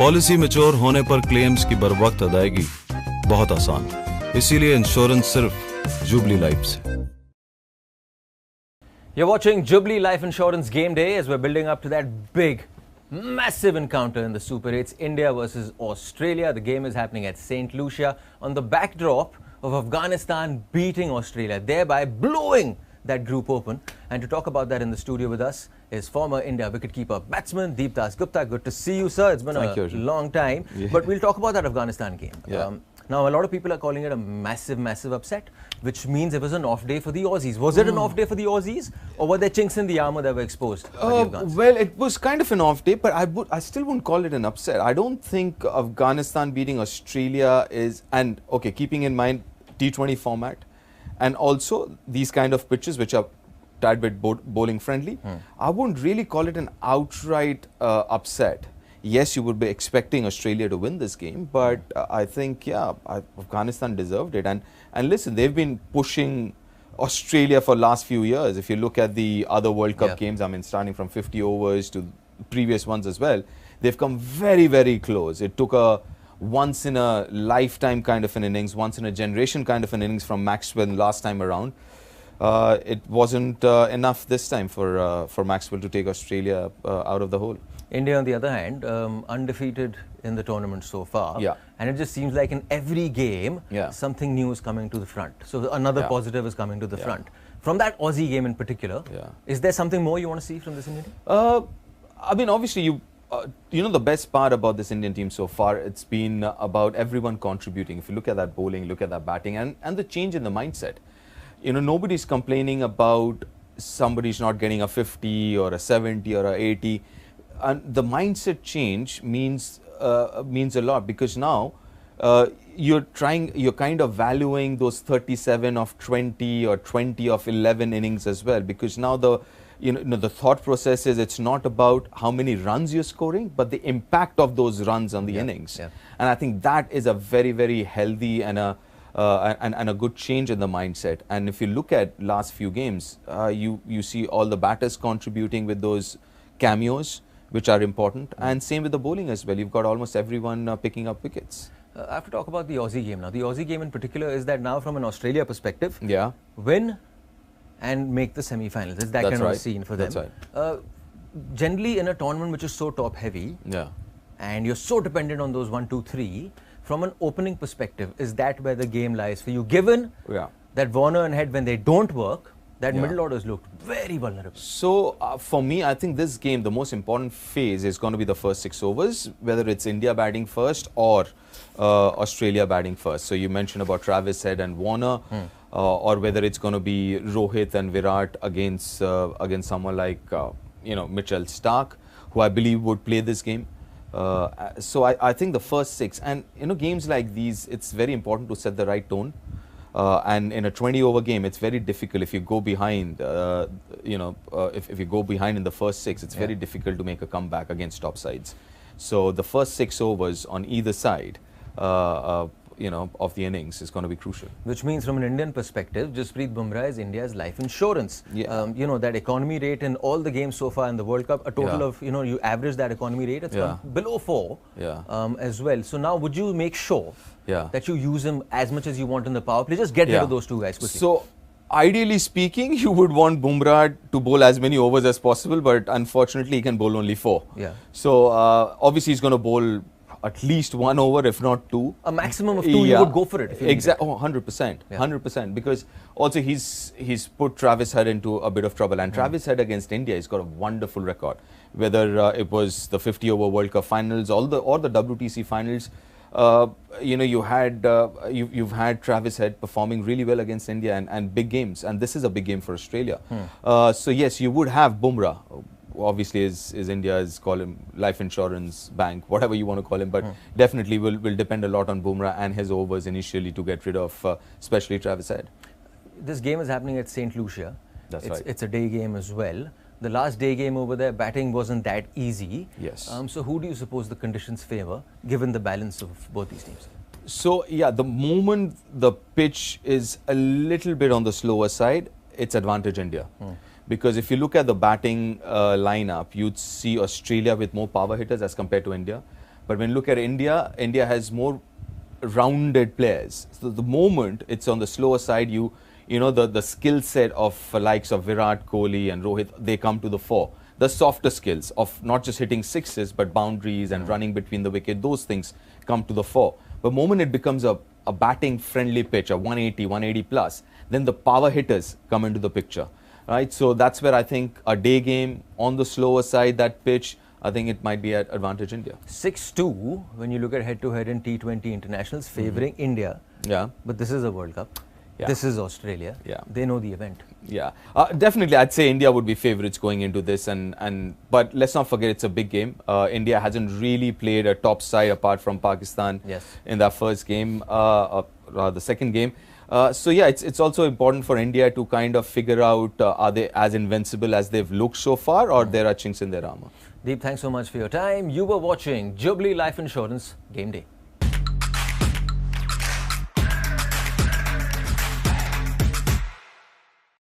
Policy mature होने पर claims की बरवक्त अदायगी बहुत आसान, इसीलिए इंश्योरेंस सिर्फ जुबली लाइफ से। You're watching Jubilee Life Insurance Game Day as we're building up to that big, massive encounter in the Super 8s, India versus Australia. The game is happening at St. Lucia on the backdrop of Afghanistan beating Australia, thereby blowing that group open. And to talk about that in the studio with us is former India wicketkeeper batsman Dasgupta. Good to see you, sir. It's been a long time. Yeah. But we'll talk about that Afghanistan game. Yeah. Now, a lot of people are calling it a massive, massive upset, which means it was an off day for the Aussies. Was it an off day for the Aussies, or were there chinks in the armour that were exposed? Well, it was kind of an off day, but I still wouldn't call it an upset. I don't think Afghanistan beating Australia is, and okay, keeping in mind T20 format, and also these kind of pitches which are tad bit bowling friendly, I wouldn't really call it an outright upset. Yes, you would be expecting Australia to win this game, but I think, yeah, Afghanistan deserved it. And listen, they've been pushing Australia for last few years. If you look at the other World Cup games, I mean, starting from 50 overs to previous ones as well, they've come very, very close. It took a once-in-a-lifetime kind of an innings, once-in-a-generation kind of an innings from Maxwell last time around. It wasn't enough this time for Maxwell to take Australia out of the hole. India, on the other hand, undefeated in the tournament so far. Yeah. And it just seems like in every game, something new is coming to the front. So another positive is coming to the front. From that Aussie game in particular, is there something more you want to see from this Indian team? I mean, obviously, you know, the best part about this Indian team so far, it's been about everyone contributing. If you look at that bowling, look at that batting, and the change in the mindset. You know, nobody's complaining about somebody's not getting a 50 or a 70 or a 80. And the mindset change means a lot, because now you're kind of valuing those 37 of 20 or 20 of 11 innings as well, because now the thought process is it's not about how many runs you're scoring, but the impact of those runs on the innings. And I think that is a very, very healthy and a good change in the mindset. And if you look at last few games, you see all the batters contributing with those cameos, which are important, and same with the bowling as well. You've got almost everyone picking up wickets. I have to talk about the Aussie game now. The Aussie game in particular is that now from an Australia perspective, win and make the semi-finals. It's that kind of a scene for them. That's right. Generally in a tournament which is so top heavy, and you're so dependent on those 1, 2, 3, from an opening perspective, is that where the game lies for you? Given that Warner and Head, when they don't work, that middle orders looked very vulnerable. So, for me, I think this game, the most important phase is going to be the first 6 overs, whether it's India batting first or Australia batting first. So, you mentioned about Travis Head and Warner, or whether it's going to be Rohit and Virat against someone like, Mitchell Starc, who I believe would play this game. So, I think the first 6, and, games like these, it's very important to set the right tone. And in a 20-over game, it's very difficult if you go behind. If you go behind in the first 6, it's very difficult to make a comeback against top sides. So the first 6 overs on either side, of the innings is going to be crucial. Which means, from an Indian perspective, Jasprit Bumrah is India's life insurance. That economy rate in all the games so far in the World Cup, a total of, you average that economy rate, it's gone below 4 as well. So now, would you make sure that you use him as much as you want in the power play? Just get rid of those 2 guys quickly. So, ideally speaking, you would want Bumrah to bowl as many overs as possible, but unfortunately, he can bowl only 4. So, obviously, he's going to bowl at least 1 over, if not 2. A maximum of 2, you would go for it. Exactly. 100%. 100%. Because also he's put Travis Head into a bit of trouble. And Travis Head against India, he's got a wonderful record. Whether it was the 50-over World Cup finals or the WTC finals, you've had Travis Head performing really well against India and big games. And this is a big game for Australia. So yes, you would have Bumrah. Obviously is India's, call him life insurance bank, whatever you want to call him, but definitely will depend a lot on Bumrah and his overs initially to get rid of especially Travis Head. This game is happening at St. Lucia. That's right. It's a day game as well. The last day game over there, batting wasn't that easy. Yes. So who do you suppose the conditions favour, given the balance of both these teams? So yeah, the moment the pitch is a little bit on the slower side, it's advantage India. Because if you look at the batting lineup, you'd see Australia with more power hitters as compared to India. But when you look at India, India has more rounded players. So the moment it's on the slower side, you know the skill set of likes of Virat Kohli and Rohit, they come to the fore. The softer skills of not just hitting sixes but boundaries and running between the wicket, those things come to the fore. But the moment it becomes a batting friendly pitch, a 180, 180 plus, then the power hitters come into the picture, right? So that's where I think a day game on the slower side, that pitch, I think it might be at advantage India. 6-2 when you look at head-to-head in T20 internationals favouring India. Yeah. But this is a World Cup. Yeah. This is Australia. Yeah. They know the event. Yeah, definitely. I'd say India would be favourites going into this, but let's not forget it's a big game. India hasn't really played a top side apart from Pakistan in that first game, the second game. So yeah, it's also important for India to kind of figure out are they as invincible as they've looked so far, or there are chinks in their armour. Deep, thanks so much for your time. You were watching Jubilee Life Insurance Game Day.